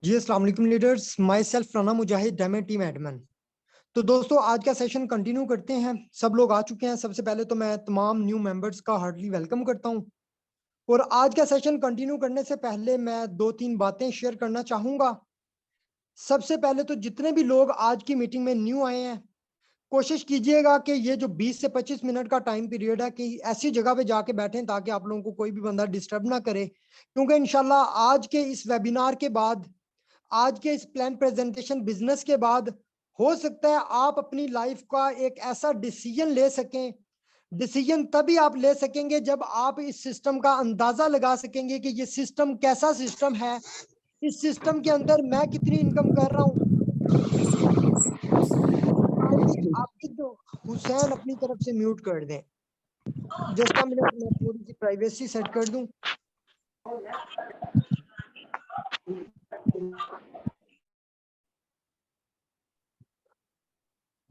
जी अस्सलाम वालेकुम leaders, my self Rana Mujahid, diamond team admin. तो दोस्तों आज का सेशन कंटिन्यू करते हैं। सब लोग आ चुके हैं। सबसे पहले तो मैं तमाम न्यू मेंबर्स का हार्टली वेलकम करता हूं। और आज का सेशन कंटिन्यू करने से पहले मैं दो तीन बातें शेयर करना चाहूंगा। सबसे पहले तो जितने भी लोग आज की मीटिंग में न्यू आए हैं, कोशिश कीजिएगा कि ये जो 20 से 25 मिनट का टाइम पीरियड है कि ऐसी जगह पे जाके बैठें ताकि आप लोगों को कोई भी बंदा डिस्टर्ब ना करे, क्योंकि इंशाल्लाह आज के इस वेबिनार के बाद, आज के इस प्लान प्रेजेंटेशन बिजनेस के बाद, हो सकता है आप अपनी लाइफ का एक ऐसा डिसीजन ले सकें। डिसीजन तभी आप ले सकेंगे जब आप इस सिस्टम का अंदाजा लगा सकेंगे कि ये सिस्टम कैसा सिस्टम है, इस सिस्टम के अंदर मैं कितनी इनकम कर रहा हूँ। काइंडली आपकी तो हुसैन अपनी तरफ से म्यूट कर दें। जस्ट अ मिनट, मैं थोड़ी सी प्राइवेसी सेट कर दूं।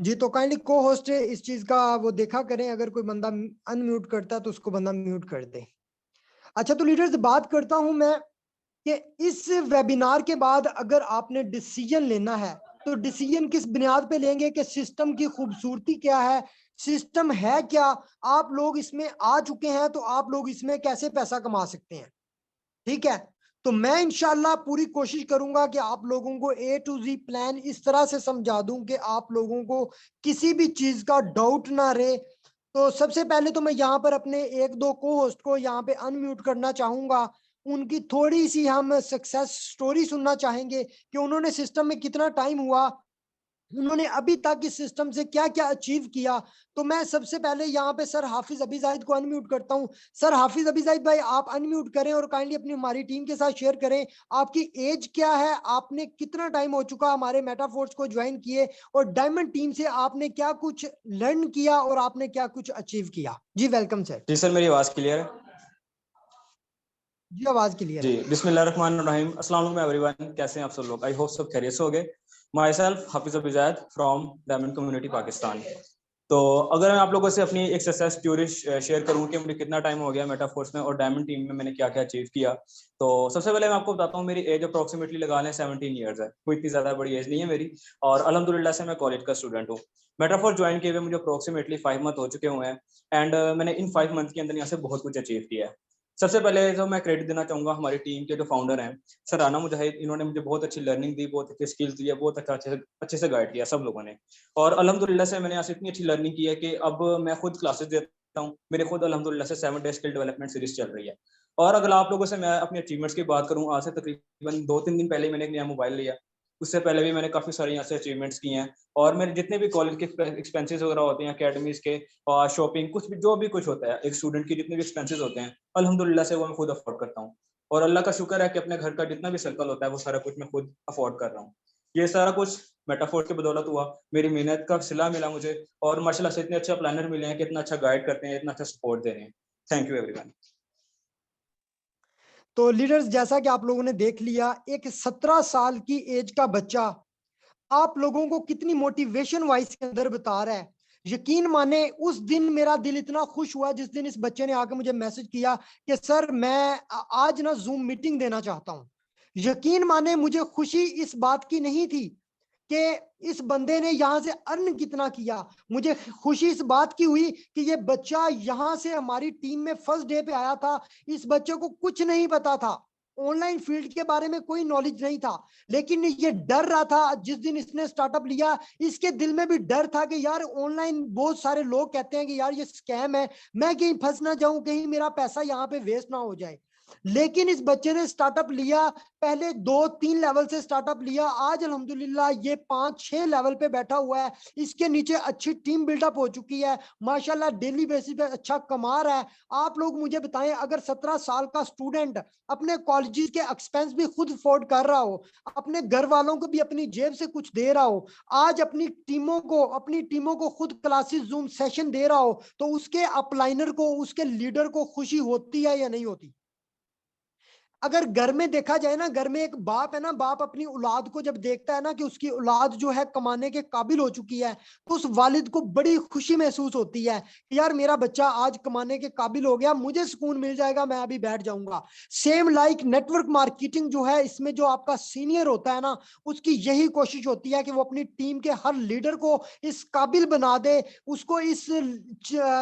जी तो काइंडली को होस्ट इस चीज का वो देखा करें, अगर कोई बंदा अनम्यूट करता है तो उसको बंदा म्यूट कर दे। अच्छा तो लीडर्स, बात करता हूं मैं कि इस वेबिनार के बाद अगर आपने डिसीजन लेना है तो डिसीजन किस बुनियाद पे लेंगे कि सिस्टम की खूबसूरती क्या है, सिस्टम है क्या, आप लोग इसमें आ चुके हैं तो आप लोग इसमें कैसे पैसा कमा सकते हैं। ठीक है, तो मैं इंशाल्लाह पूरी कोशिश करूंगा कि आप लोगों को ए टू जी प्लान इस तरह से समझा दूं कि आप लोगों को किसी भी चीज का डाउट ना रहे। तो सबसे पहले तो मैं यहाँ पर अपने एक दो को होस्ट को यहाँ पे अनम्यूट करना चाहूंगा। उनकी थोड़ी सी हम सक्सेस स्टोरी सुनना चाहेंगे कि उन्होंने सिस्टम में कितना टाइम हुआ, उन्होंने अभी तक इस सिस्टम से क्या क्या अचीव किया। तो मैं सबसे पहले यहाँ पे सर हाफिज अभी जाहिद को अनम्यूट करता हूँ। सर हाफिज अभी जाहिद भाई, आप अनम्यूट करें और काइंडली अपनी हमारी टीम के साथ शेयर करें आपकी एज क्या है, आपने कितना टाइम हो चुका हमारे मेटाफोर्स को ज्वाइन किए, और डायमंड टीम से आपने क्या कुछ लर्न किया और आपने क्या कुछ अचीव किया। जी वेलकम सर। जी सर, मेरी आवाज़ क्लियर है? जी आवाज क्लियर जी, है। बिस्मिल्लाहिर्रहमानिर्रहीम। अस्सलाम वालेकुम एवरीवन, कैसे हैं आप सब लोग? आई होप सब खैरियत से हो गए। माई सेल्फ हाफिज अभी ज़ैद फ्रॉम डायमंड कम्युनिटी पाकिस्तान। तो अगर मैं आप लोगों से अपनी एक सक्सेस स्टोरी शेयर करूं कि मुझे कितना टाइम हो गया मेटाफोर्स में और डायमंड टीम में मैंने क्या क्या अचीव किया, तो सबसे पहले मैं आपको बताता हूं मेरी एज अप्रोक्सीमेटली लगा लें 17 ईयर्स है। कोई इतनी ज़्यादा बड़ी एज नहीं है मेरी, और अल्हम्दुलिल्लाह से मैं कॉलेज का स्टूडेंट हूँ। मेटाफोर्स ज्वाइन किए हुए मुझे अप्रोक्सीमेटली 5 मंथ हो चुके हुए हैं, एंड मैंने इन 5 मंथ के अंदर यहाँ से बहुत कुछ अचीव किया है। सबसे पहले तो मैं क्रेडिट देना चाहूंगा हमारी टीम के जो फाउंडर हैं, सर राना मुजाहिद। इन्होंने मुझे बहुत अच्छी लर्निंग दी, बहुत अच्छी स्किल्स दी है, बहुत अच्छे से गाइड किया सब लोगों ने। और अल्हम्दुलिल्लाह से मैंने यहाँ से इतनी अच्छी लर्निंग की है कि अब मैं खुद क्लासेस देता हूँ। मेरे खुद अल्हम्दुलिल्लाह से 7 डे स्किल डेवलपमेंट सीरीज चल रही है। और अगर आप लोगों से मैं अपने अचीवमेंट्स की बात करूँ, आज से तकरीबन 2-3 दिन पहले मैंने एक नया मोबाइल लिया। उससे पहले भी मैंने काफ़ी सारे यहाँ से अचीवमेंट्स किए हैं। और मेरे जितने भी कॉलेज के एक्सपेंसेस वगैरह होते हैं, अकेडमीज के और शॉपिंग, कुछ भी जो भी कुछ होता है, एक स्टूडेंट की जितने भी एक्सपेंसेस होते हैं, अल्हम्दुलिल्लाह से वो मैं खुद अफोर्ड करता हूँ। और अल्लाह का शुक्र है कि अपने घर का जितना भी सर्कल होता है वो सारा कुछ मैं खुद अफोर्ड कर रहा हूँ। ये सारा कुछ मेटाफोर की बदौलत हुआ, मेरी मेहनत का सिला मिला मुझे, और माशाल्लाह से इतने अच्छे प्लानर मिले हैं कि इतना अच्छा गाइड करते हैं, इतना अच्छा सपोर्ट दे रहे हैं। Thank you everyone. तो लीडर्स, जैसा कि आप लोगों ने देख लिया, एक 17 साल की एज का बच्चा आप लोगों को कितनी मोटिवेशन वाइज के अंदर बता रहा है। यकीन माने उस दिन मेरा दिल इतना खुश हुआ जिस दिन इस बच्चे ने आकर मुझे मैसेज किया कि सर मैं आज ना जूम मीटिंग देना चाहता हूं। यकीन माने मुझे खुशी इस बात की नहीं थी कि इस बंदे ने यहां से अर्न कितना किया, मुझे खुशी इस बात की हुई कि ये बच्चा यहां से हमारी टीम में फर्स्ट डे पे आया था। इस बच्चे को कुछ नहीं पता था, ऑनलाइन फील्ड के बारे में कोई नॉलेज नहीं था, लेकिन ये डर रहा था जिस दिन इसने स्टार्टअप लिया। इसके दिल में भी डर था कि यार ऑनलाइन बहुत सारे लोग कहते हैं कि यार ये स्कैम है, मैं कहीं फंस ना जाऊं, कहीं मेरा पैसा यहाँ पे वेस्ट ना हो जाए। लेकिन इस बच्चे ने स्टार्टअप लिया, पहले 2-3 लेवल से स्टार्टअप लिया, आज अल्हम्दुलिल्लाह ये 5-6 लेवल पे बैठा हुआ है। इसके नीचे अच्छी टीम बिल्डअप हो चुकी है, माशाल्लाह डेली बेसिस पे अच्छा कमा रहा है। आप लोग मुझे बताएं, अगर 17 साल का स्टूडेंट अपने कॉलेज के एक्सपेंस भी खुद अफोर्ड कर रहा हो, अपने घर वालों को भी अपनी जेब से कुछ दे रहा हो, आज अपनी टीमों को खुद क्लासेस जूम सेशन दे रहा हो, तो उसके अपलाइनर को, उसके लीडर को खुशी होती है या नहीं होती। अगर घर में देखा जाए ना, घर में एक बाप है ना, बाप अपनी औलाद को जब देखता है ना कि उसकी औलाद जो है कमाने के काबिल हो चुकी है, तो उस वालिद को बड़ी खुशी महसूस होती है कि यार मेरा बच्चा आज कमाने के काबिल हो गया, मुझे सुकून मिल जाएगा, मैं अभी बैठ जाऊंगा। सेम लाइक नेटवर्क मार्केटिंग जो है, इसमें जो आपका सीनियर होता है ना, उसकी यही कोशिश होती है कि वो अपनी टीम के हर लीडर को इस काबिल बना दे, उसको इस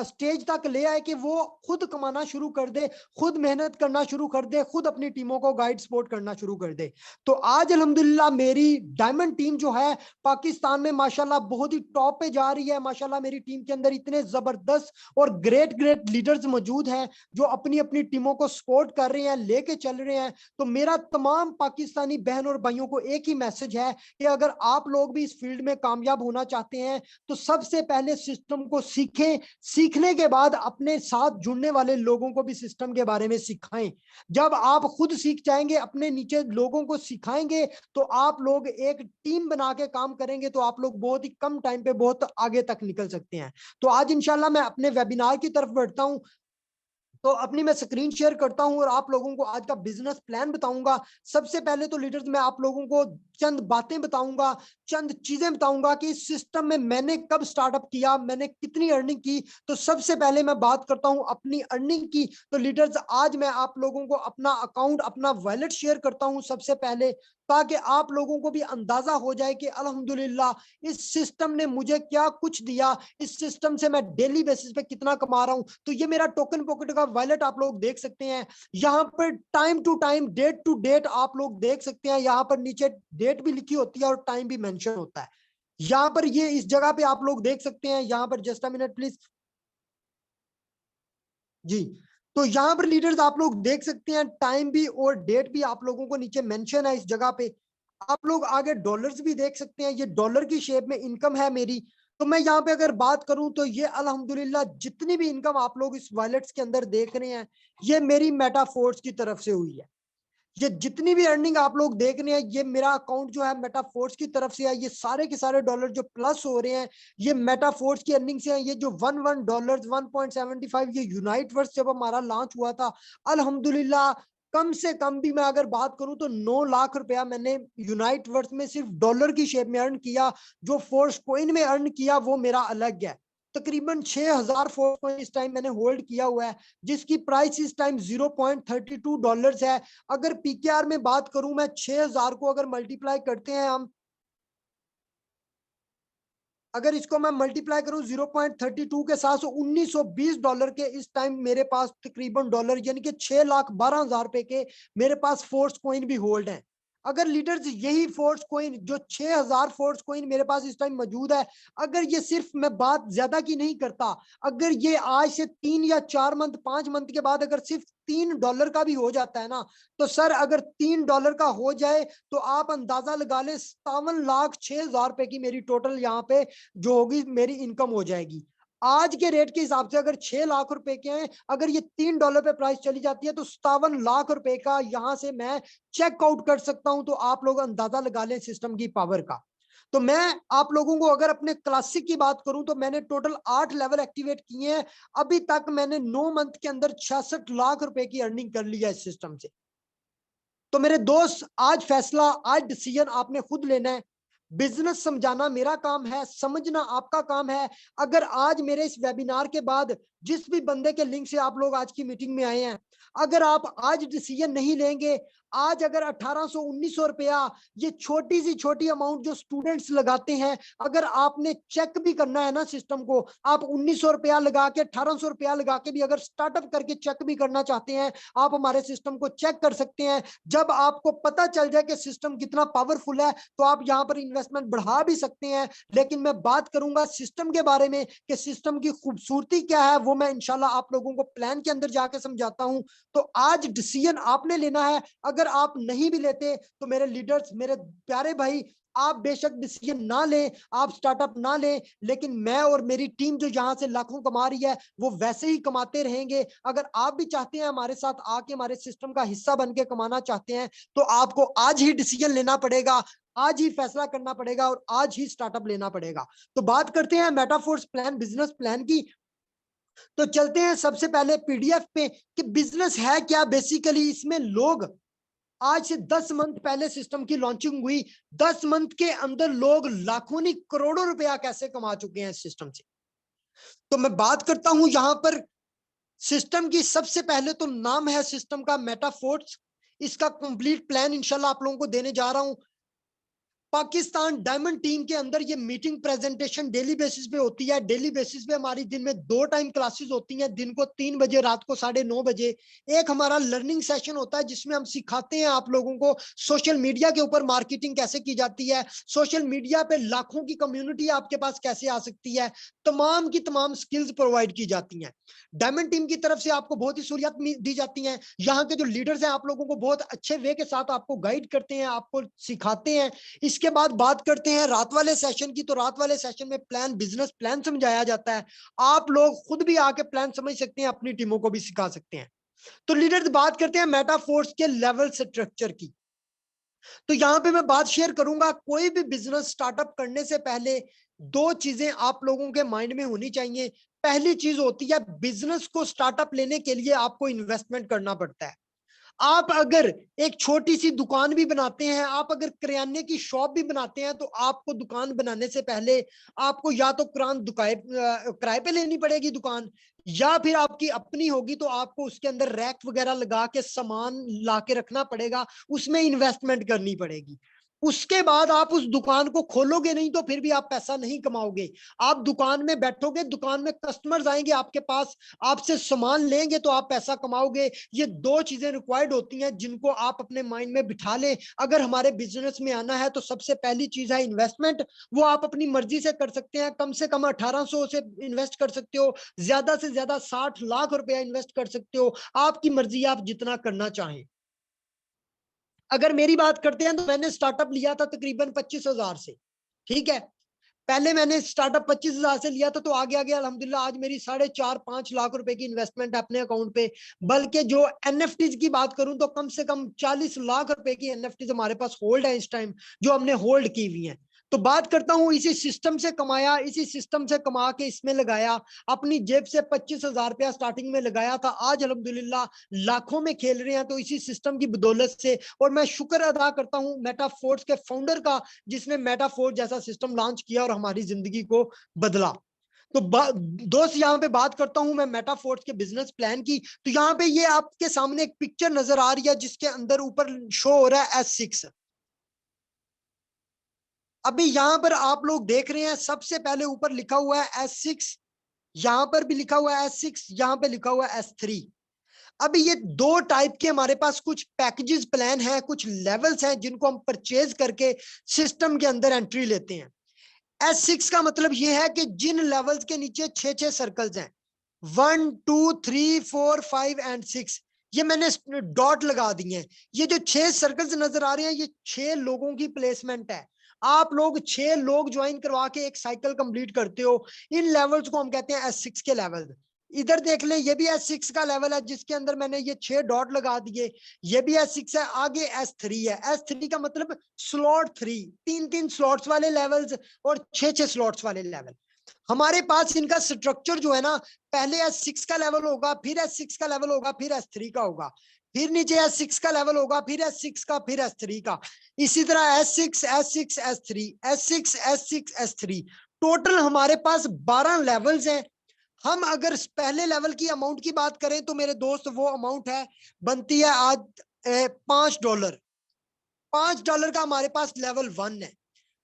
स्टेज तक ले आए कि वो खुद कमाना शुरू कर दे, खुद मेहनत करना शुरू कर दे, खुद अपनी टीमों को गाइड सपोर्ट करना शुरू कर दे। तो आज अल्हम्दुलिल्लाह मेरी डायमंड टीम जो है पाकिस्तान में माशाल्लाह बहुत ही टॉप पे जा रही है। माशाल्लाह मेरी टीम के अंदर इतने जबरदस्त और ग्रेट ग्रेट लीडर्स मौजूद हैं जो अपनी अपनी टीमों को सपोर्ट कर रहे हैं, लेके चल रहे हैं। तो मेरा तमाम पाकिस्तानी बहन और भाइयों को एक ही मैसेज है कि अगर आप लोग भी इस फील्ड में कामयाब होना चाहते हैं तो सबसे पहले सिस्टम को सीखें, सीखने के बाद अपने साथ जुड़ने वाले लोगों को भी सिस्टम के बारे में सिखाएं। जब आप खुद सीख जाएंगे, अपने नीचे लोगों को सिखाएंगे, तो आप लोग एक टीम बना के काम करेंगे तो आप लोग बहुत ही कम टाइम पे बहुत आगे तक निकल सकते हैं। तो आज इंशाल्लाह मैं अपने वेबिनार की तरफ बढ़ता हूं। तो अपनी मैं स्क्रीन शेयर करता हूं और आप लोगों को आज का बिजनेस प्लान बताऊंगा। सबसे पहले तो लीडर्स मैं आप लोगों को चंद बातें बताऊंगा, चंद चीजें बताऊंगा कि इस सिस्टम में मैंने कब स्टार्टअप किया, मैंने कितनी अर्निंग की। तो सबसे पहले मैं बात करता हूं अपनी अर्निंग की। तो लीडर्स आज मैं आप लोगों को अपना अकाउंट, अपना वॉलेट शेयर करता हूं सबसे पहले, ताकि आप लोगों को भी अंदाजा हो जाए कि अल्हम्दुलिल्लाह इस सिस्टम ने मुझे क्या कुछ दिया, इस सिस्टम से मैं डेली बेसिस पे कितना कमा रहा हूं। तो ये मेरा टोकन पॉकेट का वॉलेट आप लोग देख सकते हैं। यहाँ पर time to time, date to date आप लोग देख सकते हैं। यहाँ पर नीचे डेट भी लिखी होती है और टाइम भी मेंशन होता है। यहाँ पर ये इस जगह पे आप लोग देख सकते हैं। यहाँ पर जस्ट अ मिनट प्लीज जी। तो यहाँ पर लीडर्स आप लोग देख सकते हैं, टाइम भी और डेट भी आप लोगों को नीचे मेंशन है इस जगह पे। आप लोग आगे डॉलर्स भी देख सकते हैं, ये डॉलर की शेप में इनकम है मेरी। तो मैं यहाँ पे अगर बात करूं तो ये अल्हम्दुलिल्लाह जितनी भी इनकम आप लोग इस वॉलेट्स के अंदर देख रहे हैं, ये मेरी मेटाफोर्स की तरफ से हुई है। ये जितनी भी अर्निंग आप लोग देख रहे हैं, ये मेरा अकाउंट जो है मेटाफोर्स की तरफ से है। ये सारे के सारे डॉलर जो प्लस हो रहे हैं, ये मेटाफोर्स की अर्निंग से है। ये जो 1 $1.75 ये यूनाइट वर्स जब हमारा लॉन्च हुआ था, अल्हम्दुलिल्लाह कम से कम भी मैं अगर बात करूं तो 9 लाख रुपया मैंने यूनाइट वर्स में सिर्फ डॉलर की शेप में अर्न किया। जो फोर्स कॉइन में अर्न किया वो मेरा अलग है। तकरीबन 6000 फोर्स कॉइन इस टाइम मैंने होल्ड किया हुआ है, जिसकी प्राइस इस टाइम $0.32 है। अगर पीकेआर में बात करूं, मैं 6000 को अगर मल्टीप्लाई करते हैं हम, अगर इसको मैं मल्टीप्लाई करूं 0.32 के साथ, तो $1920 के इस टाइम मेरे पास तकरीबन डॉलर यानी कि 6,12,000 रुपए के मेरे पास फोर्स कॉइन भी होल्ड है। अगर लीडर्स यही फोर्स कॉइन जो 6000 फोर्स कॉइन मेरे पास इस टाइम मौजूद है, अगर ये सिर्फ मैं बात ज्यादा की नहीं करता, अगर ये आज से 3 या 4 मंथ 5 मंथ के बाद अगर सिर्फ $3 का भी हो जाता है ना, तो सर अगर $3 का हो जाए तो आप अंदाजा लगा ले 57,06,000 रुपए की मेरी टोटल यहाँ पे जो होगी मेरी इनकम हो जाएगी। आज के रेट के हिसाब से अगर 6 लाख रुपए के हैं, अगर ये $3 पे प्राइस चली जाती है तो 57 लाख रुपए का यहां से मैं चेकआउट कर सकता हूं। तो आप लोग अंदाजा लगा लें सिस्टम की पावर का। तो मैं आप लोगों को अगर अपने क्लासिक की बात करूं तो मैंने टोटल 8 लेवल एक्टिवेट किए हैं। अभी तक मैंने 9 मंथ के अंदर 66 लाख रुपए की अर्निंग कर ली है इस सिस्टम से। तो मेरे दोस्त, आज फैसला, आज डिसीजन आपने खुद लेना है। बिजनेस समझाना मेरा काम है, समझना आपका काम है। अगर आज मेरे इस वेबिनार के बाद जिस भी बंदे के लिंक से आप लोग आज की मीटिंग में आए हैं, अगर आप आज डिसीजन नहीं लेंगे, आज अगर 1800-1900 रुपया, ये छोटी सी छोटी अमाउंट जो स्टूडेंट्स लगाते हैं, अगर आपने चेक भी करना है ना सिस्टम को, आप 1900 रुपया लगा के 1800 रुपया लगा के भी अगर स्टार्टअप करके चेक भी करना चाहते हैं, आप हमारे सिस्टम को चेक कर सकते हैं। जब आपको पता चल जाए कि सिस्टम कितना पावरफुल है, तो आप यहाँ पर इन्वेस्टमेंट बढ़ा भी सकते हैं। लेकिन मैं बात करूंगा सिस्टम के बारे में कि सिस्टम की खूबसूरती क्या है, वो मैं इंशाल्लाह आप लोगों को प्लान के अंदर जाके समझाता हूं। तो आज डिसीजन आपने लेना है। अगर आप नहीं भी लेते तो मेरे लीडर्स, मेरे प्यारे भाई, आप बेशक डिसीजन ना लें, आप स्टार्टअप ना लें, लेकिन मैं और मेरी टीम जो यहां से लाखों कमा रही है वो वैसे ही कमाते रहेंगे। अगर आप भी चाहते हैं हमारे साथ आके हमारे सिस्टम का हिस्सा बन के कमाना चाहते हैं, तो आपको आज ही डिसीजन लेना पड़ेगा, आज ही फैसला करना पड़ेगा और आज ही स्टार्टअप लेना पड़ेगा। तो बात करते हैं मेटाफोर्स प्लान, बिजनेस प्लान की। तो चलते हैं सबसे पहले पीडीएफ पे कि बिजनेस है क्या बेसिकली। इसमें लोग आज से 10 मंथ पहले सिस्टम की लॉन्चिंग हुई, 10 मंथ के अंदर लोग लाखों नहीं करोड़ों रुपया कैसे कमा चुके हैं इस सिस्टम से। तो मैं बात करता हूं यहां पर सिस्टम की। सबसे पहले तो नाम है सिस्टम का मेटाफोर्स। इसका कंप्लीट प्लान इंशाल्लाह आप लोगों को देने जा रहा हूं। पाकिस्तान डायमंड टीम के अंदर ये मीटिंग प्रेजेंटेशन डेली बेसिस पे होती है। डेली बेसिस पे हमारी दिन में 2 टाइम क्लासेस होती हैं, दिन को 3 बजे, रात को 9:30 बजे। एक हमारा लर्निंग सेशन होता है जिसमें हम सिखाते हैं आप लोगों को सोशल मीडिया के ऊपर मार्केटिंग कैसे की जाती है, सोशल मीडिया पे लाखों की कम्युनिटी आपके पास कैसे आ सकती है, तमाम की तमाम स्किल्स प्रोवाइड की जाती हैं। डायमंड टीम की तरफ से आपको बहुत ही सहूलियत दी जाती है। यहाँ के जो लीडर्स हैं आप लोगों को बहुत अच्छे वे के साथ आपको गाइड करते हैं, आपको सिखाते हैं। इसके बाद बात करते हैं रात वाले सेशन की। तो रात वाले सेशन में प्लान, बिजनेस प्लान समझाया जाता है। आप लोग खुद भी आके प्लान समझ सकते हैं, अपनी टीमों को भी सिखा सकते हैं। तो लीडर्स बात करते हैं मेटाफोर्स के लेवल स्ट्रक्चर की। तो यहां पे मैं बात शेयर करूंगा, कोई भी बिजनेस स्टार्टअप करने से पहले 2 चीजें आप लोगों के माइंड में होनी चाहिए। पहली चीज होती है, बिजनेस को स्टार्टअप लेने के लिए आपको इन्वेस्टमेंट करना पड़ता है। आप अगर एक छोटी सी दुकान भी बनाते हैं, आप अगर किराने की शॉप भी बनाते हैं, तो आपको दुकान बनाने से पहले आपको या तो किराए पे लेनी पड़ेगी दुकान, या फिर आपकी अपनी होगी तो आपको उसके अंदर रैक वगैरह लगा के सामान ला के रखना पड़ेगा, उसमें इन्वेस्टमेंट करनी पड़ेगी। उसके बाद आप उस दुकान को खोलोगे नहीं तो फिर भी आप पैसा नहीं कमाओगे। आप दुकान में बैठोगे, दुकान में कस्टमर्स आएंगे आपके पास, आपसे सामान लेंगे तो आप पैसा कमाओगे। ये 2 चीजें रिक्वायर्ड होती हैं जिनको आप अपने माइंड में बिठा लें। अगर हमारे बिजनेस में आना है तो सबसे पहली चीज है इन्वेस्टमेंट। वो आप अपनी मर्जी से कर सकते हैं, कम से कम 1800 से इन्वेस्ट कर सकते हो, ज्यादा से ज्यादा 60 लाख रुपया इन्वेस्ट कर सकते हो। आपकी मर्जी, आप जितना करना चाहें। अगर मेरी बात करते हैं तो मैंने स्टार्टअप लिया था तकरीबन 25,000 से। ठीक है, पहले मैंने स्टार्टअप 25,000 से लिया था, तो आगे आगे अल्हम्दुलिल्लाह आज मेरी 4.5-5 लाख रुपए की इन्वेस्टमेंट है अपने अकाउंट पे। बल्कि जो एनएफटीज की बात करूं तो कम से कम 40 लाख रुपए की एनएफटीज हमारे पास होल्ड है इस टाइम, जो हमने होल्ड की हुई है। तो बात करता हूं, इसी सिस्टम से कमाया, इसी सिस्टम से कमा के इसमें लगाया, अपनी जेब से 25,000 रुपया स्टार्टिंग में लगाया था। आज अल्हम्दुलिल्लाह लाखों में खेल रहे हैं, तो इसी सिस्टम की बदौलत से। और मैं शुक्र अदा करता हूं मेटाफोर्स के फाउंडर का, जिसने मेटाफोर्स जैसा सिस्टम लॉन्च किया और हमारी जिंदगी को बदला। तो दोस्त यहाँ पे बात करता हूं मैं मेटाफोर्स के बिजनेस प्लान की। तो यहाँ पे ये आपके सामने एक पिक्चर नजर आ रही है जिसके अंदर ऊपर शो हो रहा है S6। अभी यहां पर आप लोग देख रहे हैं, सबसे पहले ऊपर लिखा हुआ है S6, यहां पर भी लिखा हुआ है S6, यहां पे लिखा हुआ है S3। अभी ये 2 टाइप के हमारे पास कुछ पैकेजेस प्लान है, कुछ लेवल्स हैं जिनको हम परचेज करके सिस्टम के अंदर एंट्री लेते हैं। S6 का मतलब ये है कि जिन लेवल्स के नीचे 6 सर्कल्स हैं, 1 2 3 4 5 एंड 6, ये मैंने डॉट लगा दिए हैं। ये जो 6 सर्कल्स नजर आ रहे हैं, ये 6 लोगों की प्लेसमेंट है। आप लोग 6 लोग ज्वाइन करवा के एक साइकिल कंप्लीट करते हो। इन लेवल्स को हम कहते हैं S6 के लेवल। इधर देख ले, ये भी S6 का लेवल है जिसके अंदर मैंने ये 6 डॉट लगा दिए। ये भी S6 है, आगे S3 है। S3 का मतलब स्लॉट 3, 3 स्लॉट्स वाले लेवल्स और 6 स्लॉट्स वाले लेवल। हमारे पास इनका स्ट्रक्चर जो है ना, पहले S6 का लेवल होगा, फिर S6 का लेवल होगा, फिर S3 का होगा, फिर नीचे S6 का लेवल होगा, फिर S6 का, फिर S3 का। इसी तरह S6 S6 S3 S6 S6 S3। Total हमारे पास 12 लेवल्स हैं। हम अगर पहले लेवल की अमाउंट की बात करें तो मेरे दोस्त वो अमाउंट है, बनती है आज $5। $5 का हमारे पास लेवल 1 है,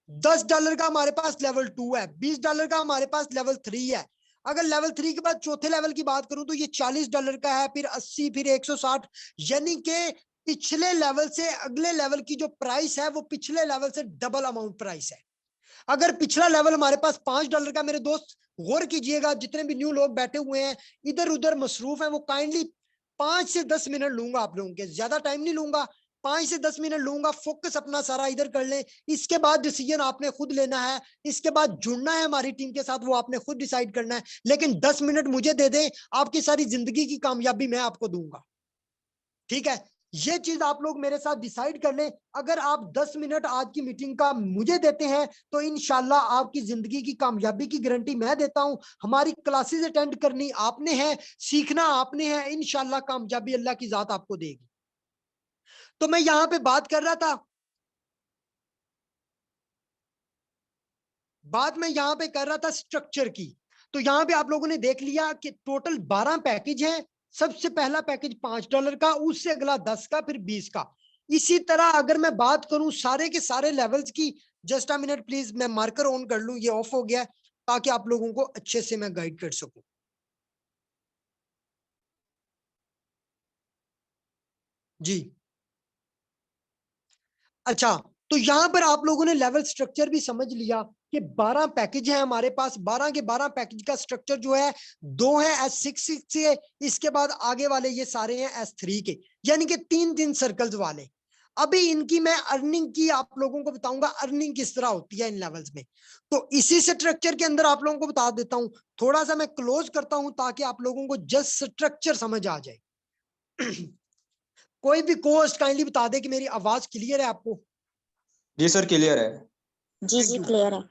$10 का हमारे पास लेवल 2 है, $20 का हमारे पास लेवल 3 है। अगर लेवल 3 के बाद चौथे लेवल की बात करूं तो ये $40 का है, फिर 80, फिर 160। यानी कि पिछले लेवल से अगले लेवल की जो प्राइस है वो पिछले लेवल से डबल अमाउंट प्राइस है। अगर पिछला लेवल हमारे पास $5 का, मेरे दोस्त गौर कीजिएगा, जितने भी न्यू लोग बैठे हुए हैं इधर उधर मसरूफ हैं, वो काइंडली 5 से 10 मिनट लूंगा आप लोगों के, ज्यादा टाइम नहीं लूंगा, 5 से 10 मिनट लूंगा। फोकस अपना सारा इधर कर लें। इसके बाद डिसीजन आपने खुद लेना है, इसके बाद जुड़ना है हमारी टीम के साथ, वो आपने खुद डिसाइड करना है। लेकिन 10 मिनट मुझे दे दें, आपकी सारी जिंदगी की कामयाबी मैं आपको दूंगा। ठीक है, ये चीज आप लोग मेरे साथ डिसाइड कर लें। अगर आप 10 मिनट आज की मीटिंग का मुझे देते हैं तो इंशाल्लाह आपकी जिंदगी की कामयाबी की गारंटी मैं देता हूं। हमारी क्लासेस अटेंड करनी आपने है, सीखना आपने है, इंशाल्लाह कामयाबी अल्लाह की जात आपको देगी। तो मैं यहां पे बात कर रहा था, बात मैं यहां पे कर रहा था स्ट्रक्चर की। तो यहां पे आप लोगों ने देख लिया कि टोटल 12 पैकेज है। सबसे पहला पैकेज $5 का, उससे अगला 10 का, फिर 20 का। इसी तरह अगर मैं बात करूं सारे के सारे लेवल्स की, जस्ट अ मिनट प्लीज, मैं मार्कर ऑन कर लूं, ये ऑफ हो गया है, ताकि आप लोगों को अच्छे से मैं गाइड कर सकूं। जी अच्छा, तो यहां पर आप लोगों ने लेवल स्ट्रक्चर भी समझ लिया कि 12 पैकेज है हमारे पास। 12 के 12 पैकेज का स्ट्रक्चर जो है, 2 है S6 के, इसके बाद आगे वाले ये सारे हैं S3 के, यानी कि 3-3 सर्कल्स वाले। अभी इनकी मैं अर्निंग की आप लोगों को बताऊंगा, अर्निंग किस तरह होती है इन लेवल्स में। तो इसी स्ट्रक्चर के अंदर आप लोगों को बता देता हूं, थोड़ा सा मैं क्लोज करता हूं ताकि आप लोगों को जस्ट स्ट्रक्चर समझ आ जाए। कोई भी कोस्ट काइंडली बता दे कि मेरी आवाज क्लियर है आपको। जी सर, क्लियर है। जी थैंक जी यू। क्लियर है।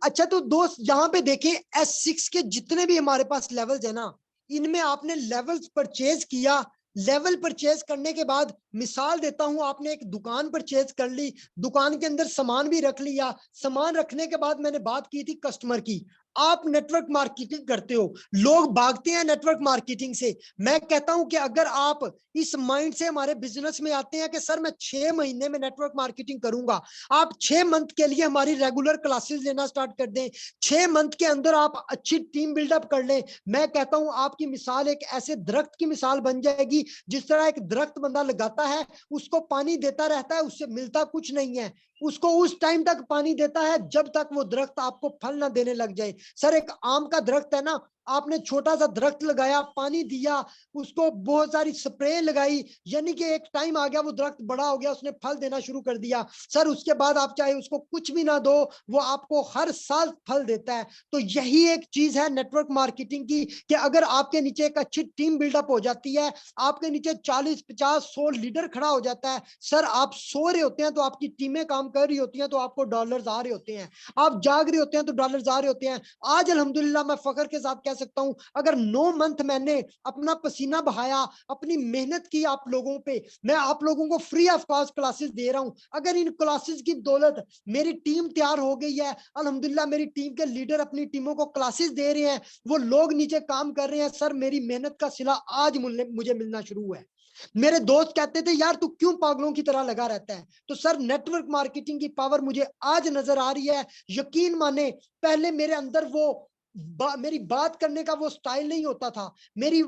अच्छा, तो दोस्त यहाँ पे देखें, S6 के जितने भी हमारे पास लेवल्स है ना, इनमें आपने लेवल्स परचेज किया। लेवल परचेज करने के बाद, मिसाल देता हूं, आपने एक दुकान परचेज कर ली, दुकान के अंदर सामान भी रख लिया। सामान रखने के बाद मैंने बात की थी कस्टमर की। आप नेटवर्क मार्केटिंग करते हो, लोग भागते हैं नेटवर्क मार्केटिंग से। मैं कहता हूं कि अगर आप इस माइंड से हमारे बिजनेस में आते हैं कि सर मैं 6 महीने में नेटवर्क मार्केटिंग करूंगा, आप 6 मंथ के लिए हमारी रेगुलर क्लासेस लेना स्टार्ट कर दें, 6 मंथ के अंदर आप अच्छी टीम बिल्डअप कर लें, मैं कहता हूं आपकी मिसाल एक ऐसे दरख्त की मिसाल बन जाएगी। जिस तरह एक दरख्त बंदा लगाता है, उसको पानी देता रहता है, उससे मिलता कुछ नहीं है, उसको उस टाइम तक पानी देता है जब तक वो दरख्त आपको फल ना देने लग जाए। सर एक आम का दरख्त है ना, आपने छोटा सा दरख्त लगाया, पानी दिया, उसको बहुत सारी स्प्रे लगाई, यानी कि एक टाइम आ गया, वो दरख्त बड़ा हो गया, उसने फल देना शुरू कर दिया। सर उसके बाद आप चाहे उसको कुछ भी ना दो, वो आपको हर साल फल देता है। तो यही एक चीज है नेटवर्क मार्केटिंग की, कि अगर आपके नीचे एक अच्छी टीम बिल्डअप हो जाती है, आपके नीचे 40-50-100 लीडर खड़ा हो जाता है, सर आप सो रहे होते हैं तो आपकी टीमें काम कर रही होती हैं, तो आपको डॉलर्स आ रहे होते हैं, आप जाग रहे होते हैं तो डॉलर्स आ रहे होते हैं। आज अल्हम्दुलिल्लाह मैं फख्र के साथ कह सकता हूं, अगर 9 मंथ मैंने अपना पसीना बहाया, अपनी मेहनत की आप लोगों पे, मैं आप लोगों को फ्री ऑफ कॉस्ट क्लासेस दे रहा हूं। अगर इन क्लासेस की दौलत मेरी टीम तैयार हो गई है, अल्हम्दुलिल्लाह मेरी टीम के लीडर अपनी टीमों को क्लासेस दे रहे हैं, वो लोग नीचे काम कर रहे हैं, सर मेरी मेहनत का सिला आज मुझे मिलना शुरू हुआ है। मेरे दोस्त कहते थे यार तू क्यों पागलों की तरह लगा रहता है, तो सर नेटवर्क मार्केटिंग की पावर मुझे आज नजर आ रही है। यकीन माने, पहले मेरे अंदर वो मेरी बात करने का वो स्टाइल नहीं होता था, मेरी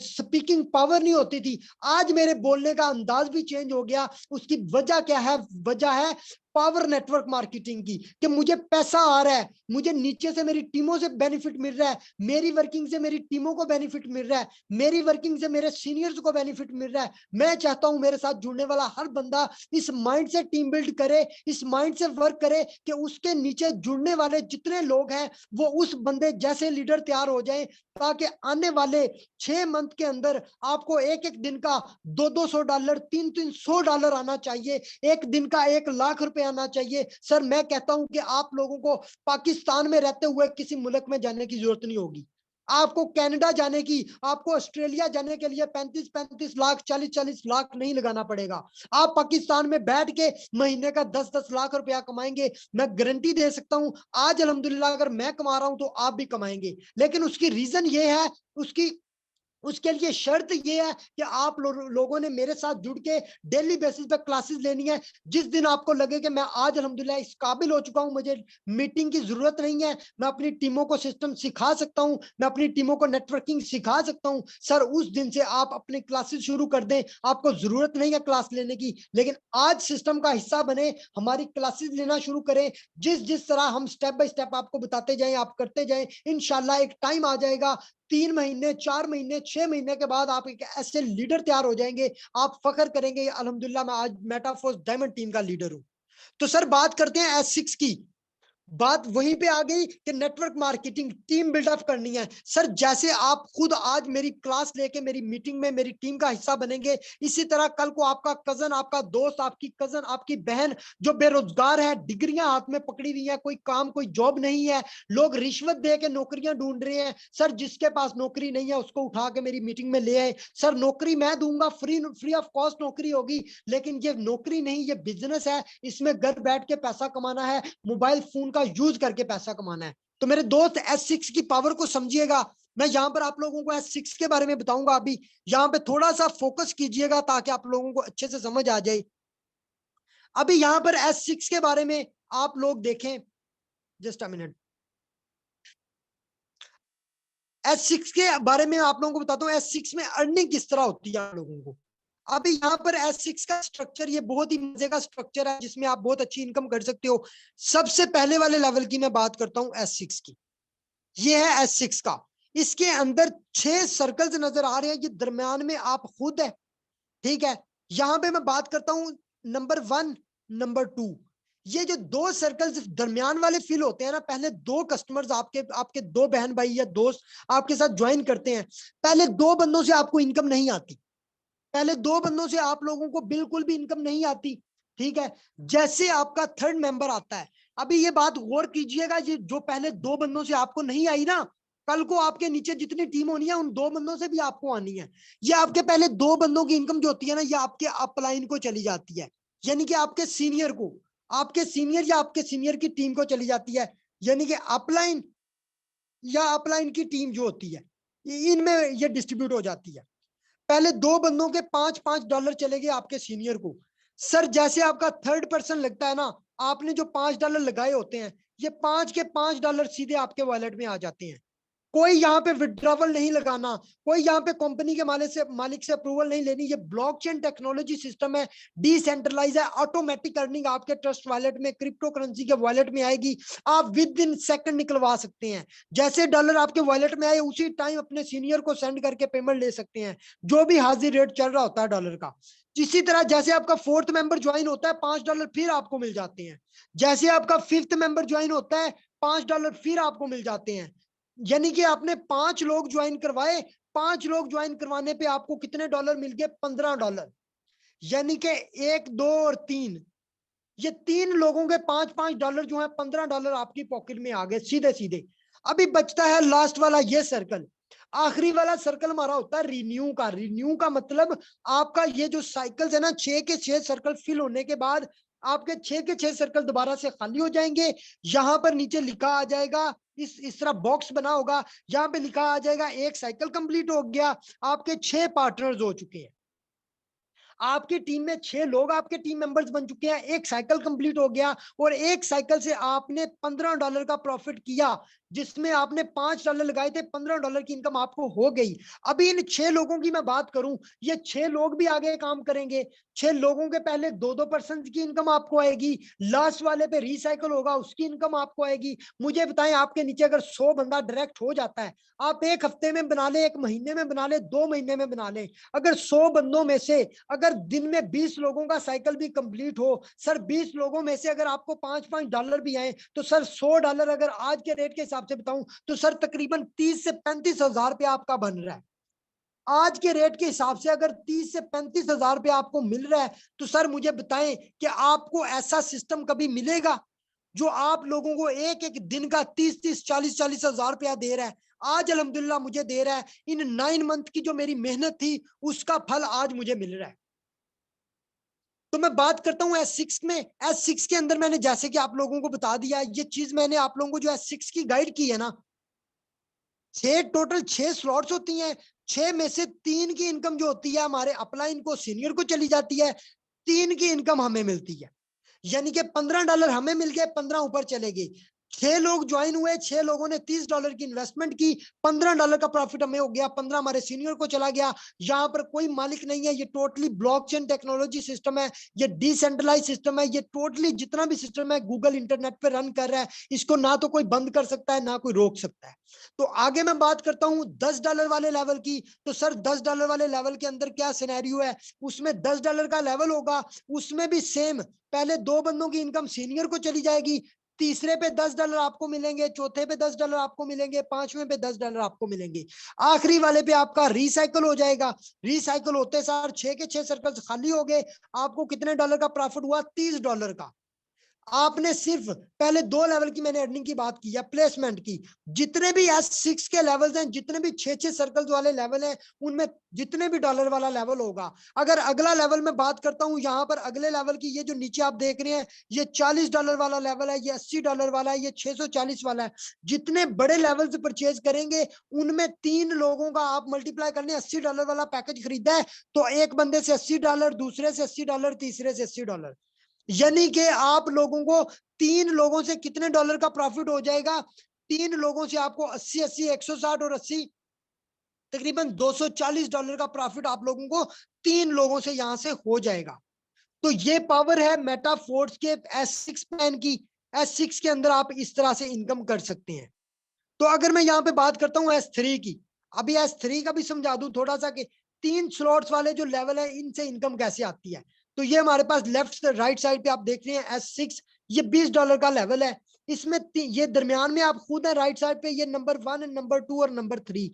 स्पीकिंग पावर नहीं होती थी, आज मेरे बोलने का अंदाज भी चेंज हो गया। उसकी वजह क्या है? वजह है पावर नेटवर्क मार्केटिंग की, कि मुझे पैसा आ रहा है, मुझे नीचे से मेरी टीमों से बेनिफिट मिल रहा है, मेरी वर्किंग से मेरी टीमों को बेनिफिट मिल रहा है, मेरी वर्किंग से मेरे सीनियर्स को बेनिफिट मिल रहा है। मैं चाहता हूं मेरे साथ जुड़ने वाला हर बंदा इस माइंड से टीम बिल्ड करे, इस माइंड से वर्क करे कि उसके नीचे जुड़ने वाले जितने लोग हैं वो उस बंदे जैसे लीडर तैयार हो जाए, ताकि आने वाले 6 मंथ के अंदर आपको एक एक दिन का $200-200, $300-300 आना चाहिए, एक दिन का 1 लाख रुपए आना चाहिए। सर मैं कहता हूं कि आप लोगों को पाकिस्तान में रहते हुए किसी मुल्क में जाने की जरूरत नहीं होगी, आपको कनाडा जाने की, आपको ऑस्ट्रेलिया जाने के लिए 35-35 लाख, 40-40 लाख नहीं लगाना पड़ेगा। आप पाकिस्तान में बैठ के महीने का 10-10 लाख रुपया कमाएंगे, मैं गारंटी दे सकता हूं। आज अल्हम्दुलिल्लाह अगर मैं कमा रहा हूं तो आप भी कमाएंगे, लेकिन उसकी रीजन ये है, उसके लिए शर्त ये है कि आप लोगों ने मेरे साथ जुड़ के डेली बेसिस पे क्लासेस लेनी है। जिस दिन आपको लगे कि मैं आज अल्हम्दुलिल्लाह इस काबिल हो चुका हूं, मुझे मीटिंग की जरूरत नहीं है, मैं अपनी टीमों को सिस्टम सिखा सकता हूं, मैं अपनी टीमों को नेटवर्किंग सिखा सकता हूं, सर उस दिन से आप अपनी क्लासेस शुरू कर दें। आपको जरूरत नहीं है क्लास लेने की, लेकिन आज सिस्टम का हिस्सा बने, हमारी क्लासेस लेना शुरू करें। जिस जिस तरह हम स्टेप बाय स्टेप आपको बताते जाएं, आप करते जाएं, इंशाल्लाह एक टाइम आ जाएगा, 3 महीने, 4 महीने, 6 महीने के बाद आप एक ऐसे लीडर तैयार हो जाएंगे, आप फख्र करेंगे अल्हम्दुलिल्लाह मैं आज मेटाफोर्स डायमंड टीम का लीडर हूं। तो सर बात करते हैं S6 की। बात वहीं पे आ गई कि नेटवर्क मार्केटिंग, टीम बिल्डअप करनी है। सर जैसे आप खुद आज मेरी क्लास लेके मेरी मीटिंग में मेरी टीम का हिस्सा बनेंगे, इसी तरह कल को आपका कजन, आपका दोस्त, आपकी कजन, आपकी बहन जो बेरोजगार है, डिग्रियां हाथ में पकड़ी हुई है, कोई काम कोई जॉब नहीं है, लोग रिश्वत दे के नौकरियां ढूंढ रहे हैं, सर जिसके पास नौकरी नहीं है उसको उठा के मेरी मीटिंग में ले आए। सर नौकरी मैं दूंगा, फ्री ऑफ कॉस्ट नौकरी होगी, लेकिन ये नौकरी नहीं, ये बिजनेस है, इसमें घर बैठ के पैसा कमाना है, मोबाइल फोन का यूज करके पैसा कमाना है। तो मेरे दोस्त S6 की पावर को समझिएगा। मैं यहाँ पर आप लोगों को S6 के बारे में बताऊंगा। अभी यहाँ पे थोड़ा सा फोकस कीजिएगा ताकि आप लोगों को अच्छे से समझ आ जाए। अभी यहाँ पर S6 के बारे में आप लोग देखें, जस्ट अ मिनट। S6 के बारे में आप लोगों को बताता हूँ, S6 में अर्निंग किस तरह होती है आप लोगों को। अभी यहाँ पर S6 का स्ट्रक्चर, ये बहुत ही मजे का स्ट्रक्चर है जिसमें आप बहुत अच्छी इनकम कर सकते हो। सबसे पहले वाले लेवल की मैं बात करता हूँ S6 की, ये है S6 का। इसके अंदर 6 सर्कल्स नजर आ रहे हैं, ये दरम्यान में आप खुद है, ठीक है। यहाँ पे मैं बात करता हूँ नंबर 1, नंबर 2, ये जो 2 सर्कल्स दरमियान वाले फिल होते हैं ना, पहले 2 कस्टमर्स आपके आपके 2 बहन भाई या दोस्त आपके साथ ज्वाइन करते हैं। पहले 2 बंदों से आपको इनकम नहीं आती, पहले 2 बंदों से आप लोगों को बिल्कुल भी इनकम नहीं आती, ठीक है। जैसे आपका थर्ड मेंबर आता है, अभी ये बात गौर कीजिएगा, ये जो पहले 2 बंदों से आपको नहीं आई ना, कल को आपके नीचे जितनी टीम होनी है उन 2 बंदों से भी आपको आनी है। ये आपके पहले 2 बंदों की इनकम जो होती है ना, ये आपके अपलाइन को चली जाती है, यानी कि आपके सीनियर को, आपके सीनियर या आपके सीनियर की टीम को चली जाती है, यानी कि अपलाइन या अपलाइन की टीम जो होती है इनमें ये डिस्ट्रीब्यूट हो जाती है। पहले 2 बंदों के $5-5 चले गए आपके सीनियर को। सर जैसे आपका थर्ड पर्सन लगता है ना, आपने जो $5 लगाए होते हैं, ये 5 के $5 सीधे आपके वॉलेट में आ जाते हैं। कोई यहाँ पे विड्रॉवल नहीं लगाना, कोई यहाँ पे कंपनी के मालिक से अप्रूवल नहीं लेनी। ये ब्लॉकचेन टेक्नोलॉजी सिस्टम है, डिसेंट्रलाइज है, ऑटोमेटिक अर्निंग आपके ट्रस्ट वॉलेट में, क्रिप्टो करेंसी के वॉलेट में आएगी। आप विद इन सेकंड निकलवा सकते हैं। जैसे डॉलर आपके वॉलेट में आए उसी टाइम अपने सीनियर को सेंड करके पेमेंट ले सकते हैं, जो भी हाजिर रेट चल रहा होता है डॉलर का। इसी तरह जैसे आपका 4th मेंबर ज्वाइन होता है, $5 फिर आपको मिल जाते हैं। जैसे आपका 5th मेंबर ज्वाइन होता है, $5 फिर आपको मिल जाते हैं। यानी कि आपने 5 लोग ज्वाइन करवाए, 5 लोग ज्वाइन करवाने पे आपको कितने डॉलर मिल गए? $15। यानी कि 1, 2 और 3, ये 3 लोगों के $5-5 जो है $15 आपकी पॉकेट में आ गए सीधे सीधे। अभी बचता है लास्ट वाला ये सर्कल। आखिरी वाला सर्कल हमारा होता है रिन्यू का। रिन्यू का मतलब आपका ये जो साइकिल्स है ना, 6 के 6 सर्कल फिल होने के बाद आपके 6 के 6 सर्कल दोबारा से खाली हो जाएंगे। यहां पर नीचे लिखा आ जाएगा, इस तरह बॉक्स बना होगा, यहाँ पे लिखा आ जाएगा एक साइकिल कंप्लीट हो गया, आपके 6 पार्टनर्स हो चुके हैं। आपकी टीम में 6 लोग आपके टीम मेंबर्स बन चुके हैं, एक साइकिल कंप्लीट हो गया, और एक साइकिल से आपने $15 का प्रॉफिट किया, जिसमें आपने $5 लगाए थे, $15 की इनकम आपको हो गई। अभी इन 6 लोगों की मैं बात करूं, ये 6 लोग भी आगे काम करेंगे। 6 लोगों के पहले 2-2% की इनकम आपको आएगी, लास्ट वाले पे रिसाइकल होगा, उसकी इनकम आपको आएगी। मुझे बताएं, आपके नीचे अगर 100 बंदा डायरेक्ट हो जाता है, आप 1 हफ्ते में बना ले, 1 महीने में बना ले, 2 महीने में बना ले, अगर 100 बंदों में से अगर दिन में 20 लोगों का साइकिल भी कंप्लीट हो, सर 20 लोगों में से अगर आपको $5-5 भी आए, तो सर $100 अगर आज के रेट के हिसाब से बताऊं तो सर तकरीबन 30 से 35 हजार रुपया आपका बन रहा है। आज के रेट के हिसाब से अगर 30 से 35 हजार रुपया आपको मिल रहा है, तो सर मुझे बताएं कि आपको ऐसा सिस्टम कभी मिलेगा जो आप लोगों को एक एक दिन का 30-30, 40-40 हजार रुपया दे रहा है? आज अल्हम्दुलिल्लाह मुझे दे रहा है। इन 9 मंथ की जो मेरी मेहनत थी उसका फल आज मुझे मिल रहा है। तो मैं बात करता हूं S6 में। S6 के अंदर मैंने जैसे कि आप लोगों को बता दिया, ये चीज मैंने आप लोगों को जो S6 की गाइड की है ना, 6 स्लॉट्स होती हैं, 6 में से 3 की इनकम जो होती है हमारे अपलाइन को, सीनियर को चली जाती है, 3 की इनकम हमें मिलती है। यानी कि $15 हमें मिल गए, 15 ऊपर चले गए। 6 लोग ज्वाइन हुए, 6 लोगों ने $30 की इन्वेस्टमेंट की, $15 का प्रॉफिट हमें हो गया, 15 हमारे सीनियर को चला गया। यहाँ पर कोई मालिक नहीं है, ये टोटली ब्लॉकचेन टेक्नोलॉजी सिस्टम है, ये डिसेंट्रलाइज सिस्टम है, ये टोटली जितना भी सिस्टम है गूगल इंटरनेट पे रन कर रहा है, इसको ना तो कोई बंद कर सकता है ना कोई रोक सकता है। तो आगे मैं बात करता हूँ $10 वाले लेवल की। तो सर $10 वाले लेवल के अंदर क्या सिनेरियो है, उसमें $10 का लेवल होगा, उसमें भी सेम, पहले 2 बंदों की इनकम सीनियर को चली जाएगी, तीसरे पे $10 आपको मिलेंगे, चौथे पे $10 आपको मिलेंगे, पांचवें पे $10 आपको मिलेंगे, आखिरी वाले पे आपका रिसाइकल हो जाएगा। रिसाइकल होते सार 6 के 6 सर्कल्स खाली हो गए, आपको कितने डॉलर का प्रॉफिट हुआ? $30 का। आपने सिर्फ पहले 2 लेवल की मैंने अर्निंग की बात की है, प्लेसमेंट की। जितने भी S6 के लेवल्स हैं, जितने भी 6-6 सर्कल्स वाले लेवल हैं, उनमें जितने भी डॉलर वाला लेवल होगा। अगर अगला लेवल में बात करता हूं, यहाँ पर अगले लेवल की, ये जो नीचे आप देख रहे हैं, ये $40 वाला लेवल है, ये $80 वाला है, ये 640 वाला है। जितने बड़े लेवल से परचेज करेंगे, उनमें 3 लोगों का आप मल्टीप्लाई करने, $80 वाला पैकेज खरीदा है तो एक बंदे से $80, दूसरे से $80, तीसरे से $80, यानी कि आप लोगों को 3 लोगों से कितने डॉलर का प्रॉफिट हो जाएगा? 3 लोगों से आपको 80 160 और 80 तकरीबन $240 का प्रॉफिट आप लोगों को 3 लोगों से यहां से हो जाएगा। तो ये पावर है मेटाफोर्स के S6 प्लान की। S6 के अंदर आप इस तरह से इनकम कर सकते हैं। तो अगर मैं यहाँ पे बात करता हूँ S3 की, अभी S3 का भी समझा दूं थोड़ा सा कि 3 स्लॉट्स वाले जो लेवल है, इनसे इनकम कैसे आती है। तो ये हमारे पास लेफ्ट राइट साइड पे आप देख रहे हैं S6, ये $20 का लेवल है। इसमें ये दरमियान में आप खुद है राइट साइड पे, ये नंबर 1, नंबर 2 और नंबर 3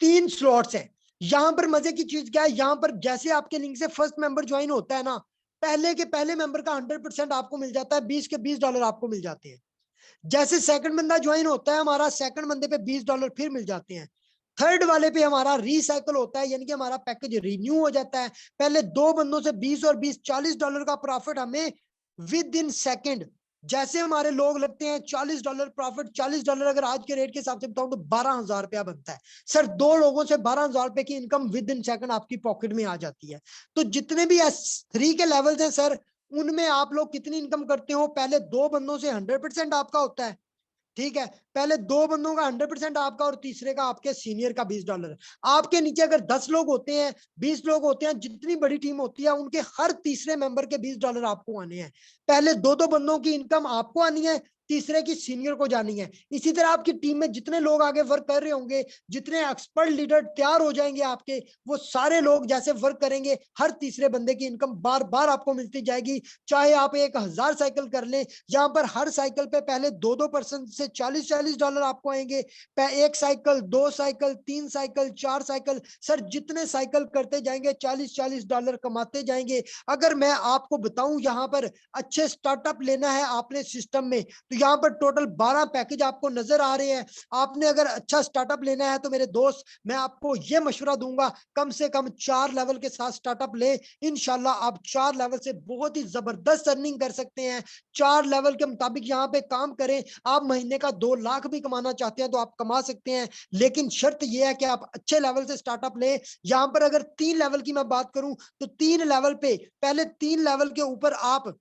3 स्लॉट्स है। यहाँ पर मजे की चीज क्या है, यहाँ पर जैसे आपके लिंक से फर्स्ट मेंबर ज्वाइन होता है ना, पहले के पहले मेंबर का 100% आपको मिल जाता है, 20 के $20 आपको मिल जाते हैं। जैसे सेकंड बंदा ज्वाइन होता है हमारा, सेकंड बंदे पे $20 फिर मिल जाते हैं। थर्ड वाले पे हमारा रिसाइकल होता है, यानी कि हमारा पैकेज रिन्यू हो जाता है। पहले 2 बंदों से 20 और 20 $40 का प्रॉफिट हमें विद इन सेकंड, जैसे हमारे लोग लगते हैं $40 प्रॉफिट। $40 अगर आज के रेट के हिसाब से बताऊं तो 12,000 रुपया बनता है। सर 2 लोगों से 12,000 रुपए की इनकम विद इन सेकंड आपकी पॉकेट में आ जाती है। तो जितने भी S3 के लेवल्स हैं सर, उनमें आप लोग कितनी इनकम करते हो? पहले 2 बंदों से 100% आपका होता है, ठीक है। पहले 2 बंदों का 100% आपका और तीसरे का आपके सीनियर का $20। आपके नीचे अगर 10 लोग होते हैं, 20 लोग होते हैं, जितनी बड़ी टीम होती है, उनके हर तीसरे मेंबर के $20 आपको आने हैं। पहले 2-2 बंदों की इनकम आपको आनी है, तीसरे की सीनियर को जानी है। इसी तरह आपकी टीम में जितने लोग आगे वर्क कर रहे होंगे, जितने एक्सपर्ट लीडर तैयार हो जाएंगे आपके, वो सारे लोग जैसे वर्क करेंगे, हर तीसरे बंदे की इनकम बार बार आपको मिलती जाएगी। चाहे आप 1000 साइकिल कर लें, यहाँ पर हर साइकिल पे पहले 2-2 पर्सन से $40 आपको आएंगे। एक cycle, 2 cycle, 3 cycle, 4 cycle, sir जितने साइकिल करते जाएंगे $40 कमाते जाएंगे। अगर मैं आपको बताऊं, यहाँ पर अच्छे स्टार्टअप लेना है आपने सिस्टम में, तो यहाँ पर टोटल 12 पैकेज आपको नजर आ रहे हैं। आपने अगर अच्छा स्टार्टअप लेना है तो मेरे दोस्त, मैं आपको ये मशवरा दूंगा, कम से कम 4 लेवल के साथ स्टार्टअप ले। इंशाल्लाह आप 4 लेवल से बहुत ही जबरदस्त अर्निंग कर सकते हैं। 4 लेवल के मुताबिक यहाँ पे काम करें। आप महीने का 2 लाख भी कमाना चाहते हैं तो आप कमा सकते हैं, लेकिन शर्त यह है कि आप अच्छे लेवल से स्टार्टअप ले। यहाँ पर अगर 3 लेवल की मैं बात करूं, तो 3 लेवल पे, पहले 3 लेवल के ऊपर आप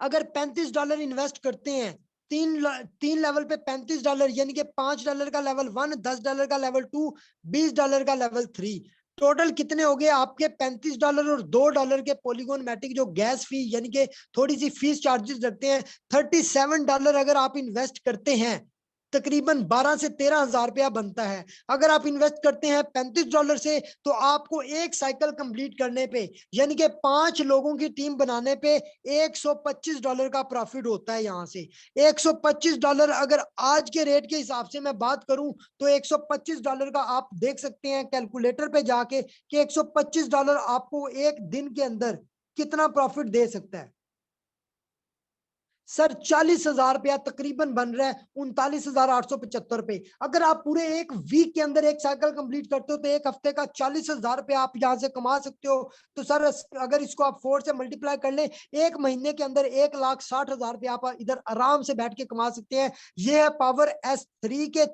अगर $35 इन्वेस्ट करते हैं, तीन लेवल पे $35, यानी कि $5 का लेवल 1, $10 का लेवल 2, $20 का लेवल 3, टोटल कितने हो गए आपके? $35 और $2 के पॉलीगॉन मैटिक जो गैस फी, यानी कि थोड़ी सी फीस चार्जेस लगते हैं, $37 अगर आप इन्वेस्ट करते हैं, तकरीबन 12 से 13,000 रुपया बनता है। अगर आप इन्वेस्ट करते हैं $35 से, तो आपको एक साइकिल कंप्लीट करने पे, यानी कि 5 लोगों की टीम बनाने पे $125 का प्रॉफिट होता है। यहाँ से $125, अगर आज के रेट के हिसाब से मैं बात करूं, तो $125 का आप देख सकते हैं कैलकुलेटर पे जाके कि $125 आपको एक दिन के अंदर कितना प्रॉफिट दे सकता है। सर 40,000 रुपया तकरीबन बन रहा है, 39,875 रुपए। अगर आप पूरे एक वीक के अंदर एक साइकिल कंप्लीट करते हो, तो एक हफ्ते का 40,000 रुपया आप यहां से कमा सकते हो। तो सर अगर इसको आप 4 से मल्टीप्लाई कर लें, एक महीने के अंदर 1,60,000 रुपया आप इधर आराम से बैठ के कमा सकते हैं। ये है पावर S3 के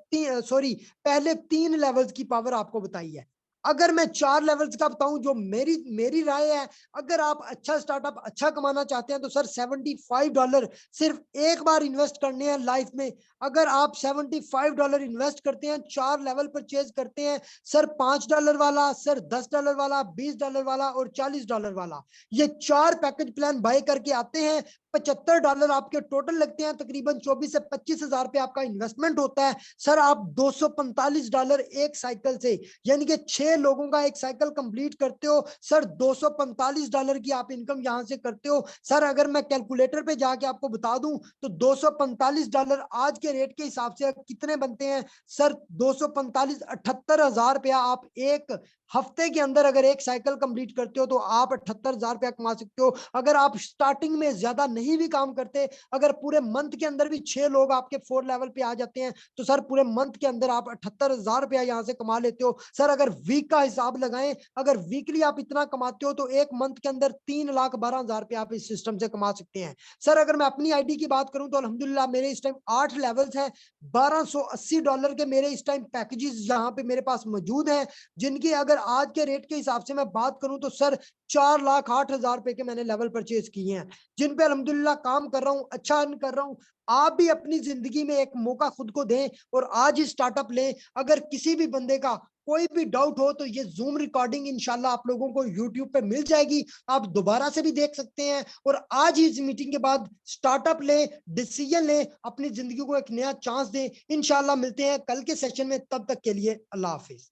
पहले 3 लेवल्स की पावर आपको बताई है। अगर मैं 4 लेवल्स का बताऊं, जो मेरी राय है, अगर आप अच्छा स्टार्टअप अच्छा कमाना चाहते हैं, तो सर $75 सिर्फ एक बार इन्वेस्ट करने हैं लाइफ में। अगर आप $75 इन्वेस्ट करते हैं, 4 लेवल परचेज करते हैं, सर $5 वाला, सर $10 वाला, $20 वाला और $40 वाला, ये 4 पैकेज प्लान बाय करके आते हैं। $75 आपके टोटल लगते हैं, तकरीबन 24 से 25 हजार रुपये आपका इन्वेस्टमेंट होता है। सर आप $245 एक साइकिल से, यानी कि 6 लोगों का एक साइकिल कंप्लीट करते हो सर, $245 की आप इनकम यहां से करते हो। सर अगर मैं कैलकुलेटर पे जाके आपको बता दूं तो $245 आज के रेट के हिसाब से कितने बनते हैं सर? 245 78,000 रुपया आप एक हफ्ते के अंदर अगर एक साइकिल कंप्लीट करते हो तो आप 78,000 रुपया कमा सकते हो। अगर आप स्टार्टिंग में ज्यादा नहीं भी काम करते, अगर पूरे मंथ के अंदर भी 6 लोग आपके 4 लेवल पे आ जाते हैं तो सर पूरे मंथ के अंदर आप 78,000 रुपया यहाँ से कमा लेते हो। सर अगर वीक का हिसाब लगाएं, अगर वीकली आप इतना कमाते हो तो एक मंथ के अंदर 3,12,000 रुपया आप इस सिस्टम से कमा सकते हैं। सर अगर मैं अपनी आईडी की बात करूं तो अल्हम्दुलिल्लाह मेरे इस टाइम 8 लेवल्स हैं, $1280 के मेरे इस टाइम पैकेजेस यहाँ पे मेरे पास मौजूद हैं, जिनकी अगर आज के रेट के हिसाब से मैं बात करूं तो सर 4,08,000 रुपए के मैंने लेवल परचेज किए हैं, जिन पे अल्हम्दुलिल्लाह काम कर रहा हूं, अच्छा अर्न कर रहा हूं। आप भी अपनी जिंदगी में एक मौका खुद को दें और आज ही स्टार्टअप लें। अगर किसी भी बंदे का कोई भी डाउट हो तो ये जूम रिकॉर्डिंग इंशाल्लाह आप लोगों को यूट्यूब पे मिल जाएगी, आप दोबारा से भी देख सकते हैं। और आज ही इस मीटिंग के बाद स्टार्टअप लें, डिसीजन लें, अपनी जिंदगी को एक नया चांस दें। इंशाल्लाह मिलते हैं कल के सेशन में, तब तक के लिए अल्लाह हाफिज।